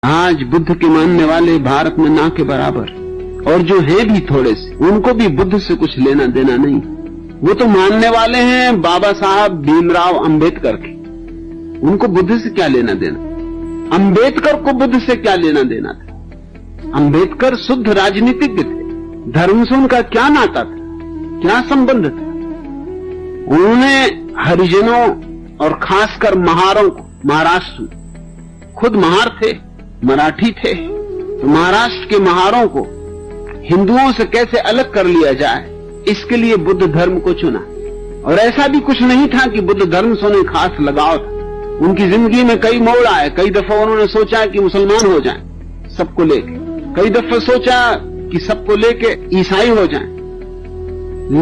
आज बुद्ध के मानने वाले भारत में ना के बराबर, और जो हैं भी थोड़े से, उनको भी बुद्ध से कुछ लेना देना नहीं। वो तो मानने वाले हैं बाबा साहब भीमराव अंबेडकर के, उनको बुद्ध से क्या लेना देना। अंबेडकर को बुद्ध से क्या लेना देना था। अंबेडकर शुद्ध राजनीतिज्ञ थे, धर्म से उनका क्या नाता था, क्या संबंध था। उन्होंने हरिजनों और खासकर महारों को, महाराष्ट्र खुद महार थे, मराठी थे, तो महाराष्ट्र के महारों को हिंदुओं से कैसे अलग कर लिया जाए, इसके लिए बुद्ध धर्म को चुना। और ऐसा भी कुछ नहीं था कि बुद्ध धर्म से उन्हें खास लगाव था। उनकी जिंदगी में कई मोड़ आए, कई दफा उन्होंने सोचा कि मुसलमान हो जाएं सबको लेके, कई दफा सोचा कि सबको लेके ईसाई हो जाएं,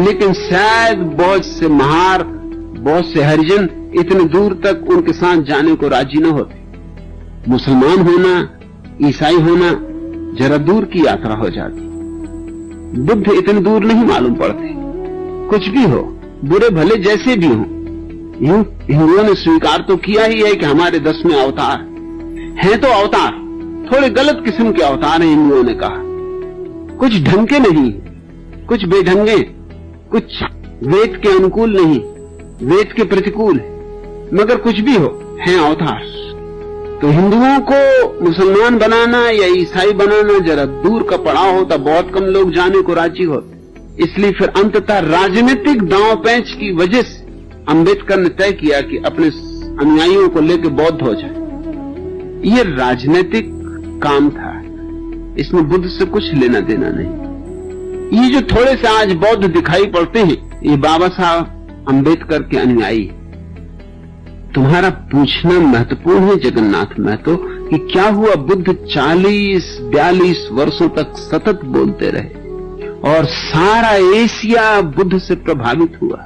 लेकिन शायद बहुत से महार, बहुत से हरिजन इतने दूर तक उनके साथ जाने को राजी न होते। मुसलमान होना, ईसाई होना जरा दूर की यात्रा हो जाती। बुद्ध इतने दूर नहीं मालूम पड़ते। कुछ भी हो, बुरे भले जैसे भी हो, यूं हिंदुओं ने स्वीकार तो किया ही है कि हमारे 10वें अवतार हैं, तो अवतार थोड़े गलत किस्म के अवतार हैं। हिंदुओं ने कहा कुछ ढंग के नहीं, कुछ बेढंगे, कुछ वेद के अनुकूल नहीं, वेद के प्रतिकूल, मगर कुछ भी हो हैं अवतार। तो हिंदुओं को मुसलमान बनाना या ईसाई बनाना जरा दूर का पड़ाव होता, बहुत कम लोग जाने को राजी होते। इसलिए फिर अंततः राजनीतिक दांव पैंच की वजह से अंबेडकर ने तय किया कि अपने अनुयायियों को लेकर बौद्ध हो जाए। ये राजनीतिक काम था, इसमें बुद्ध से कुछ लेना देना नहीं। ये जो थोड़े से आज बौद्ध दिखाई पड़ते हैं, ये बाबा साहब अंबेडकर के अनुयायी। तुम्हारा पूछना महत्वपूर्ण है जगन्नाथ महतो कि क्या हुआ। बुद्ध 40-42 वर्षों तक सतत बोलते रहे और सारा एशिया बुद्ध से प्रभावित हुआ,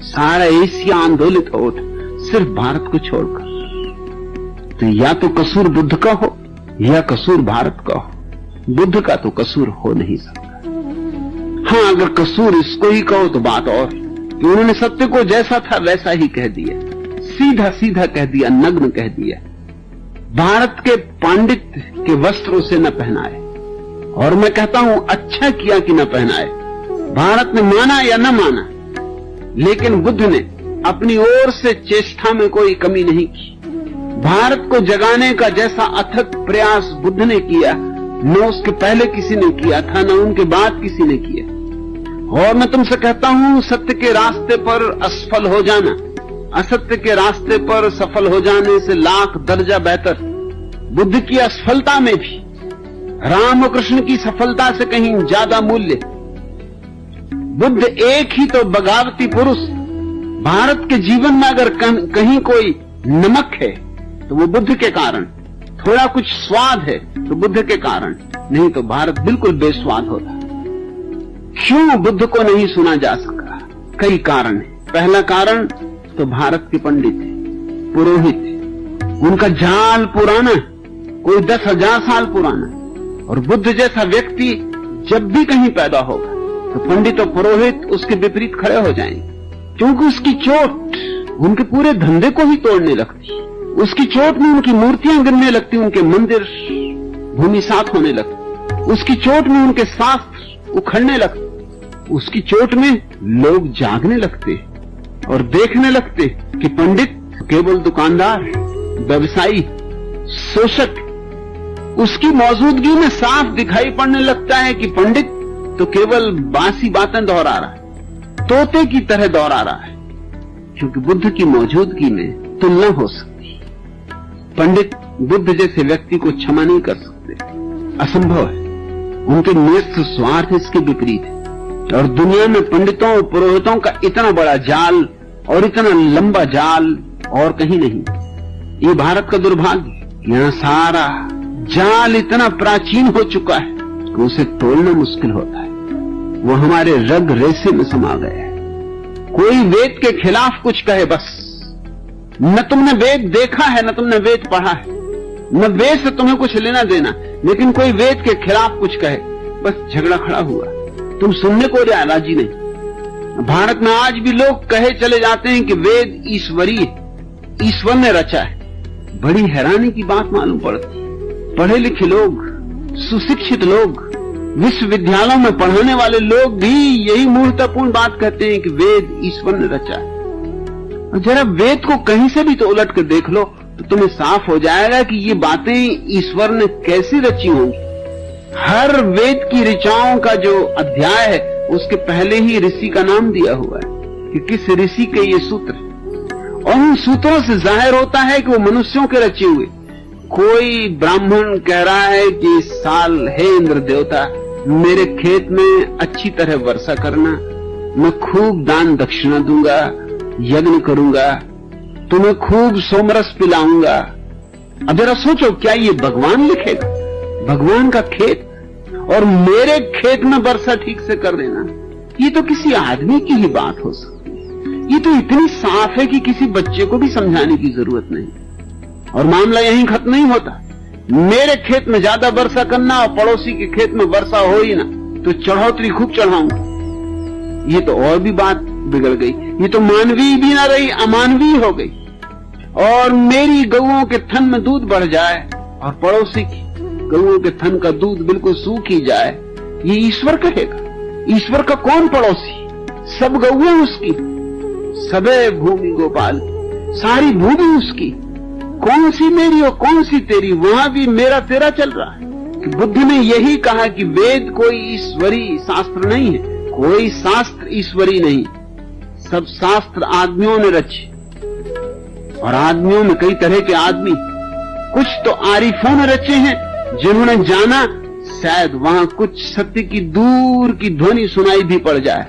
सारा एशिया आंदोलित हो उठा, सिर्फ भारत को छोड़कर। तो या तो कसूर बुद्ध का हो या कसूर भारत का हो, बुद्ध का तो कसूर हो नहीं सकता। हाँ, अगर कसूर इसको ही कहो तो बात और कि उन्होंने सत्य को जैसा था वैसा ही कह दिया, सीधा सीधा कह दिया, नग्न कह दिया। भारत के पांडित के वस्त्र उसे न पहनाए, और मैं कहता हूं अच्छा किया कि न पहनाए। भारत ने माना या न माना, लेकिन बुद्ध ने अपनी ओर से चेष्टा में कोई कमी नहीं की। भारत को जगाने का जैसा अथक प्रयास बुद्ध ने किया, न उसके पहले किसी ने किया था, न उनके बाद किसी ने किया। और मैं तुमसे कहता हूं, सत्य के रास्ते पर असफल हो जाना असत्य के रास्ते पर सफल हो जाने से लाख दर्जा बेहतर। बुद्ध की असफलता में भी राम और कृष्ण की सफलता से कहीं ज्यादा मूल्य। बुद्ध एक ही तो बगावती पुरुष। भारत के जीवन में अगर कहीं कोई नमक है तो वो बुद्ध के कारण, थोड़ा कुछ स्वाद है तो बुद्ध के कारण, नहीं तो भारत बिल्कुल बेस्वाद होता। क्यों बुद्ध को नहीं सुना जा सका? कई कारण है। पहला कारण तो भारत के पंडित थे, पुरोहित थे, उनका जाल पुराना, कोई 10,000 साल पुराना। और बुद्ध जैसा व्यक्ति जब भी कहीं पैदा होगा तो पंडित और पुरोहित उसके विपरीत खड़े हो जाएंगे, क्योंकि उसकी चोट उनके पूरे धंधे को ही तोड़ने लगती। उसकी चोट में उनकी मूर्तियां गिरने लगती, उनके मंदिर भूमिसात होने लगते, उसकी चोट में उनके शास्त्र उखड़ने लगते, उसकी चोट में लोग जागने लगते और देखने लगते कि पंडित केवल दुकानदार, व्यवसायी, शोषक। उसकी मौजूदगी में साफ दिखाई पड़ने लगता है कि पंडित तो केवल बासी बातें दोहरा रहा है, तोते की तरह दोहरा रहा है, क्योंकि बुद्ध की मौजूदगी में तुलना हो सकती। पंडित बुद्ध जैसे व्यक्ति को क्षमा नहीं कर सकते, असंभव है। उनके नेत्र स्वार्थ इसके विपरीत है। और दुनिया में पंडितों और पुरोहितों का इतना बड़ा जाल और इतना लंबा जाल और कहीं नहीं। ये भारत का दुर्भाग्य। यहाँ सारा जाल इतना प्राचीन हो चुका है कि उसे तोड़ना मुश्किल होता है। वो हमारे रग रेशे में समा गया है। कोई वेद के खिलाफ कुछ कहे, बस न तुमने वेद देखा है, न तुमने वेद पढ़ा है, न वेद से तुम्हें कुछ लेना देना, लेकिन कोई वेद के खिलाफ कुछ कहे, बस झगड़ा खड़ा हुआ। तुम सुनने को राजी नहीं। भारत में आज भी लोग कहे चले जाते हैं कि वेद ईश्वरीय, ईश्वर ने रचा है। बड़ी हैरानी की बात मालूम पड़ती। पढ़े लिखे लोग, सुशिक्षित लोग, विश्वविद्यालयों में पढ़ाने वाले लोग भी यही मूर्खतापूर्ण बात कहते हैं कि वेद ईश्वर ने रचा है। और जरा वेद को कहीं से भी तो उलट कर देख लो तो तुम्हें साफ हो जाएगा कि ये बातें ईश्वर ने कैसी रची होंगी। हर वेद की ऋचाओं का जो अध्याय है उसके पहले ही ऋषि का नाम दिया हुआ है कि किस ऋषि के ये सूत्र, और उन सूत्रों से जाहिर होता है कि वो मनुष्यों के रचे हुए। कोई ब्राह्मण कह रहा है कि इस साल हे इंद्र देवता मेरे खेत में अच्छी तरह वर्षा करना, मैं खूब दान दक्षिणा दूंगा, यज्ञ करूंगा, तुम्हें खूब सोमरस पिलाऊंगा। अब जरा सोचो, क्या ये भगवान लिखेगा? भगवान का खेत और मेरे खेत में वर्षा ठीक से कर देना, ये तो किसी आदमी की ही बात हो सकती है। ये तो इतनी साफ है कि किसी बच्चे को भी समझाने की जरूरत नहीं। और मामला यहीं खत्म नहीं होता। मेरे खेत में ज्यादा वर्षा करना और पड़ोसी के खेत में वर्षा हो ही ना तो चढ़ोतरी खूब चढ़ाऊंगा। ये तो और भी बात बिगड़ गई। ये तो मानवीय भी ना रही, अमानवीय हो गई। और मेरी गऊओं के थन में दूध बढ़ जाए और पड़ोसी की गऊओं के थन का दूध बिल्कुल सूख ही जाए, ये ईश्वर कहेगा? ईश्वर का कौन पड़ोसी? सब गऊएं उसकी, सबे भूमि गोपाल, सारी भूमि उसकी। कौन सी मेरी और कौन सी तेरी? वहां भी मेरा तेरा चल रहा है। कि बुद्ध ने यही कहा कि वेद कोई ईश्वरी शास्त्र नहीं है, कोई शास्त्र ईश्वरी नहीं, सब शास्त्र आदमियों ने रचे। और आदमियों में कई तरह के आदमी, कुछ तो आरिफों ने रचे हैं जिन्होंने जाना शायद वहां कुछ सत्य की दूर की ध्वनि सुनाई भी पड़ जाए,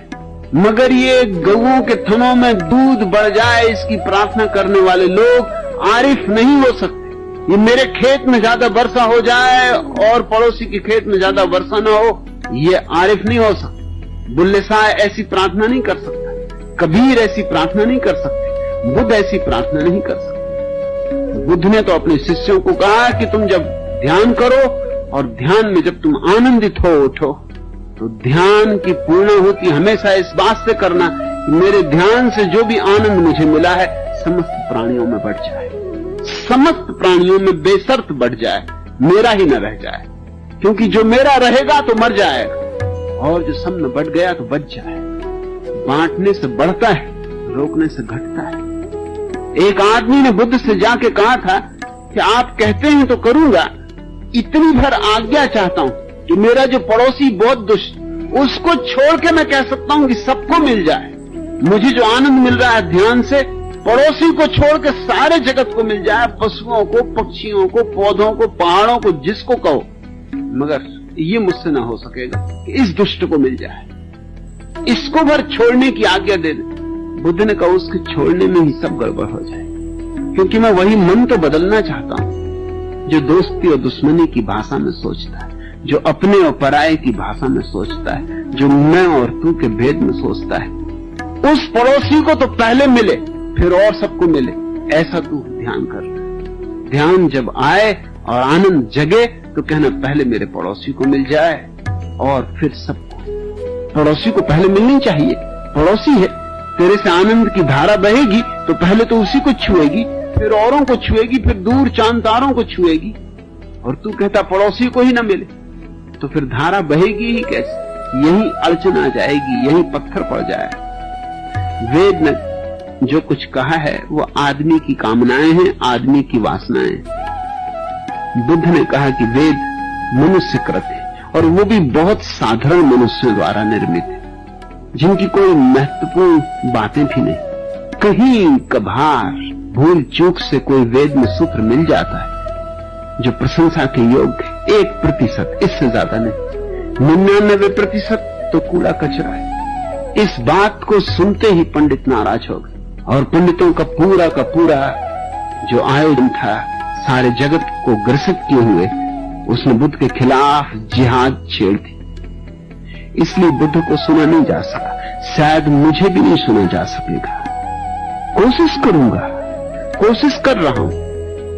मगर ये गऊओं के थनों में दूध बढ़ जाए इसकी प्रार्थना करने वाले लोग आरिफ नहीं हो सकते। ये मेरे खेत में ज्यादा वर्षा हो जाए और पड़ोसी के खेत में ज्यादा वर्षा न हो, ये आरिफ नहीं हो सकते। बुल्ले शाह ऐसी प्रार्थना नहीं कर सकता, कबीर ऐसी प्रार्थना नहीं कर सकते, बुद्ध ऐसी प्रार्थना नहीं कर सकते। बुद्ध ने तो अपने शिष्यों को कहा कि तुम जब ध्यान करो और ध्यान में जब तुम आनंदित हो उठो तो ध्यान की पूर्णाहुति हमेशा इस बात से करना कि मेरे ध्यान से जो भी आनंद मुझे मिला है समस्त प्राणियों में बढ़ जाए, समस्त प्राणियों में बेशर्त बढ़ जाए, मेरा ही न रह जाए। क्योंकि जो मेरा रहेगा तो मर जाएगा और जो सब में बढ़ गया तो बच जाए। बांटने से बढ़ता है, रोकने से घटता है। एक आदमी ने बुद्ध से जाके कहा था कि आप कहते हैं तो करूंगा, इतनी भर आज्ञा चाहता हूं कि मेरा जो पड़ोसी बहुत दुष्ट, उसको छोड़ के मैं कह सकता हूं कि सबको मिल जाए। मुझे जो आनंद मिल रहा है ध्यान से, पड़ोसी को छोड़ के सारे जगत को मिल जाए, पशुओं को, पक्षियों को, पौधों को, पहाड़ों को, जिसको कहो, मगर ये मुझसे ना हो सकेगा कि इस दुष्ट को मिल जाए। इसको भर छोड़ने की आज्ञा दे दे। बुद्ध ने कहा उसके छोड़ने में ही सब गड़बड़ हो जाए, क्योंकि मैं वही मन तो बदलना चाहता हूं जो दोस्ती और दुश्मनी की भाषा में सोचता है, जो अपने और पराये की भाषा में सोचता है, जो मैं और तू के भेद में सोचता है। उस पड़ोसी को तो पहले मिले फिर और सबको मिले, ऐसा तू ध्यान कर। ध्यान जब आए और आनंद जगे तो कहना पहले मेरे पड़ोसी को मिल जाए और फिर सबको। पड़ोसी को पहले मिलनी चाहिए, पड़ोसी है, तेरे से आनंद की धारा बहेगी तो पहले तो उसी को छुएगी, फिर औरों को छुएगी, फिर दूर चांद तारों को छुएगी। और तू कहता पड़ोसी को ही न मिले तो फिर धारा बहेगी ही कैसे? यही अड़चन आ जाएगी, यही पत्थर पड़ जाएगा। वेद ने जो कुछ कहा है वो आदमी की कामनाएं हैं, आदमी की वासनाएं। बुद्ध ने कहा कि वेद मनुष्यकृत है और वो भी बहुत साधारण मनुष्यों द्वारा निर्मित है, जिनकी कोई महत्वपूर्ण बातें भी नहीं। कहीं कभार भूल चूक से कोई वेद में सूत्र मिल जाता है जो प्रशंसा के योग्य है, 1%, इससे ज्यादा नहीं। 99% तो कूड़ा कचरा है। इस बात को सुनते ही पंडित नाराज हो गए और पंडितों का पूरा जो आयोजन था सारे जगत को ग्रसित किए हुए, उसने बुद्ध के खिलाफ जिहाद छेड़ दी। इसलिए बुद्ध को सुना नहीं जा सका, शायद मुझे भी नहीं सुना जा सकेगा। कोशिश करूंगा, कोशिश कर रहा हूं,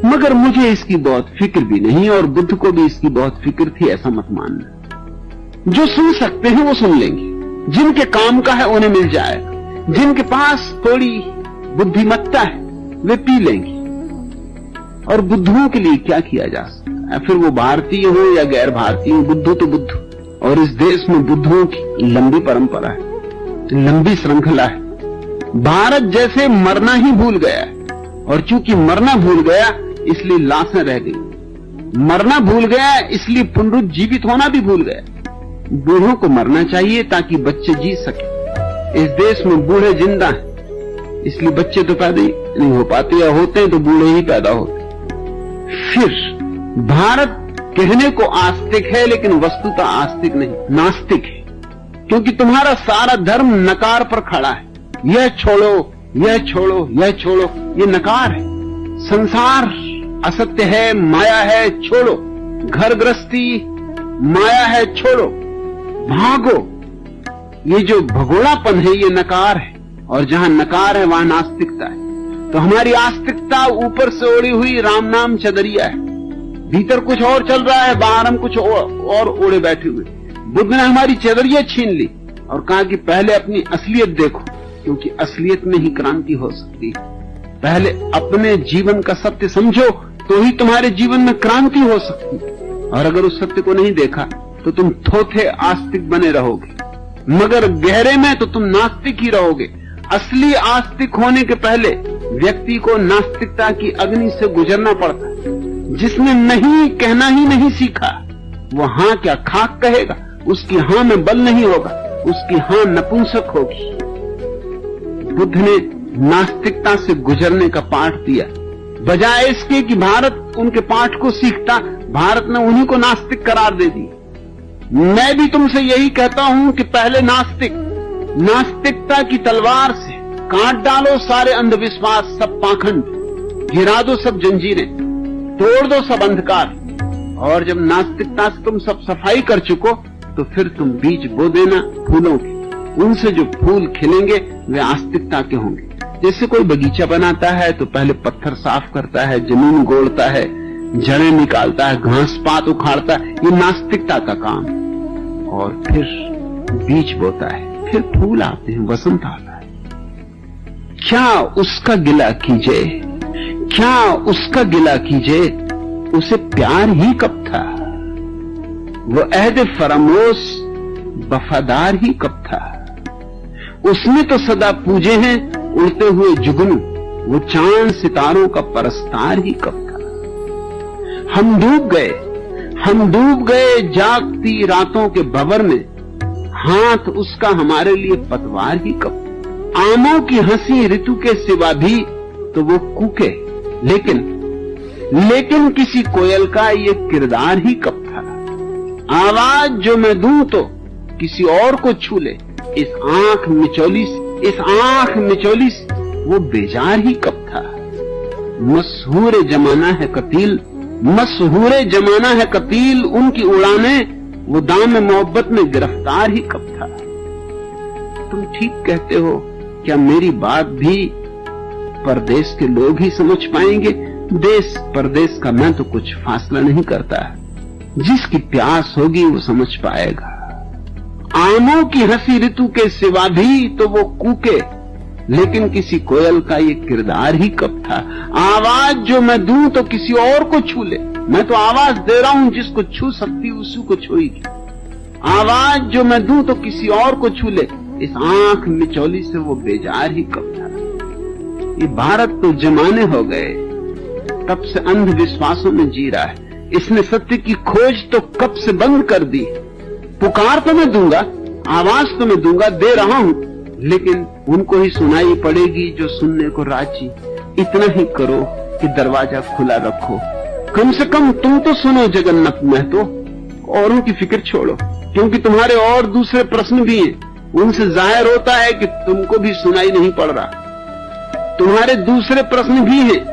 मगर मुझे इसकी बहुत फिक्र भी नहीं और बुद्ध को भी इसकी बहुत फिक्र थी, ऐसा मत मानना। जो सुन सकते हैं वो सुन लेंगे, जिनके काम का है उन्हें मिल जाएगा, जिनके पास थोड़ी बुद्धिमत्ता है वे पी लेंगे। और बुद्धुओं के लिए क्या किया जा सकता? फिर वो भारतीय हो या गैर भारतीय हो, बुद्धू तो बुद्धू। और इस देश में बुद्धुओं की लंबी परंपरा है, लंबी श्रृंखला है। भारत जैसे मरना ही भूल गया है, और चूंकि मरना भूल गया इसलिए लाशें रह गई। मरना भूल गया इसलिए पुनरुज्जीवित होना भी भूल गया। बूढ़ों को मरना चाहिए ताकि बच्चे जी सके। इस देश में बूढ़े जिंदा हैं, इसलिए बच्चे तो पैदा ही नहीं हो पाते, या होते हैं तो बूढ़े ही पैदा होते। फिर भारत कहने को आस्तिक है, लेकिन वस्तुतः आस्तिक नहीं, नास्तिक है। क्योंकि तुम्हारा सारा धर्म नकार पर खड़ा है। यह छोड़ो, यह छोड़ो, यह छोड़ो, ये नकार है। संसार असत्य है, माया है, छोड़ो। घर गृहस्थी माया है, छोड़ो, भागो। ये जो भगोड़ापन है ये नकार है, और जहां नकार है वहां नास्तिकता है। तो हमारी आस्तिकता ऊपर से ओढ़ी हुई राम नाम चदरिया है, भीतर कुछ और चल रहा है, बाहर हम कुछ और ओढ़े बैठे हुए। बुद्ध ने हमारी चदरिया छीन ली और कहा कि पहले अपनी असलियत देखो, क्योंकि असलियत में ही क्रांति हो सकती है। पहले अपने जीवन का सत्य समझो तो ही तुम्हारे जीवन में क्रांति हो सकती है। और अगर उस सत्य को नहीं देखा तो तुम थोथे आस्तिक बने रहोगे, मगर गहरे में तो तुम नास्तिक ही रहोगे। असली आस्तिक होने के पहले व्यक्ति को नास्तिकता की अग्नि से गुजरना पड़ता है। जिसने नहीं कहना ही नहीं सीखा, वो हां क्या खाक कहेगा, उसकी हां में बल नहीं होगा, उसकी हां नपुंसक होगी। बुद्ध ने नास्तिकता से गुजरने का पाठ दिया, बजाय इसके कि भारत उनके पाठ को सीखता, भारत ने उन्हीं को नास्तिक करार दे दी। मैं भी तुमसे यही कहता हूं कि पहले नास्तिकता की तलवार से काट डालो सारे अंधविश्वास, सब पाखंड, गिरा दो सब जंजीरें, तोड़ दो सब अंधकार। और जब नास्तिकता से तुम सब सफाई कर चुको तो फिर तुम बीज बो देना फूलों के। उनसे जो फूल खिलेंगे वे आस्तिकता के होंगे। जैसे कोई बगीचा बनाता है तो पहले पत्थर साफ करता है, जमीन गोड़ता है, जड़ें निकालता है, घास पात उखाड़ता है, ये नास्तिकता का काम। और फिर बीज बोता है, फिर फूल आते हैं, वसंत आता है। क्या उसका गिला कीजिए, क्या उसका गिला कीजिए, उसे प्यार ही कब था, वो अहद फरामोश वफादार ही कब था। उसने तो सदा पूजे हैं उड़ते हुए जुगनू, वो चांद सितारों का परस्तार ही कब था। हम डूब गए जागती रातों के भंवर में, हाथ उसका हमारे लिए पतवार ही कब था। आमों की हंसी ऋतु के सिवा भी तो वो कूके, लेकिन किसी कोयल का ये किरदार ही कब था। आवाज जो मैं दूं तो किसी और को छू ले, इस आंख मिचौली वो बेजार ही कब था। मशहूर जमाना है कतील, उनकी उड़ाने वो दाम मोहब्बत में गिरफ्तार ही कब था। तुम ठीक कहते हो, क्या मेरी बात भी परदेश के लोग ही समझ पाएंगे? देश परदेश का मैं तो कुछ फासला नहीं करता है, जिसकी प्यास होगी वो समझ पाएगा। आमों की हंसी ऋतु के सिवा भी तो वो कूके, लेकिन किसी कोयल का ये किरदार ही कब था। आवाज जो मैं दूं तो किसी और को छू ले, मैं तो आवाज दे रहा हूं, जिसको छू सकती उसी को छूएगी। आवाज जो मैं दूं तो किसी और को छू ले, इस आंख मिचौली से वो बेजार ही कब था। ये भारत तो जमाने हो गए, तब से अंधविश्वासों में जी रहा है। इसने सत्य की खोज तो कब से बंद कर दी। पुकार तो मैं दूंगा, आवाज तो मैं दूंगा, दे रहा हूं, लेकिन उनको ही सुनाई पड़ेगी जो सुनने को राजी। इतना ही करो कि दरवाजा खुला रखो, कम से कम तुम तो सुनो जगन्नाथ महतो, औरों की फिक्र छोड़ो, क्योंकि तुम्हारे और दूसरे प्रश्न भी हैं, उनसे जाहिर होता है कि तुमको भी सुनाई नहीं पड़ रहा। तुम्हारे दूसरे प्रश्न भी हैं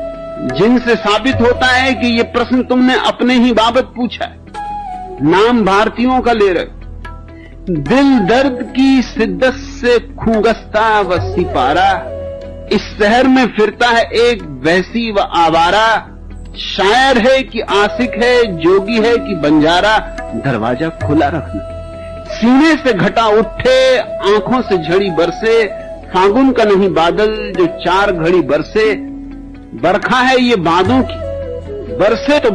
जिनसे साबित होता है कि ये प्रश्न तुमने अपने ही बाबत पूछा है। नाम भारतीयों का ले रहे, दिल दर्द की शिद्दत से खूंगस्ता व सिपारा, इस शहर में फिरता है एक वैसी व आवारा, शायर है कि आशिक है, जोगी है कि बंजारा, दरवाजा खुला रखना। सीने से घटा उठे, आंखों से झड़ी बरसे, फागुन का नहीं बादल जो 4 घड़ी बरसे। बरखा है ये बादों की, बरसे तो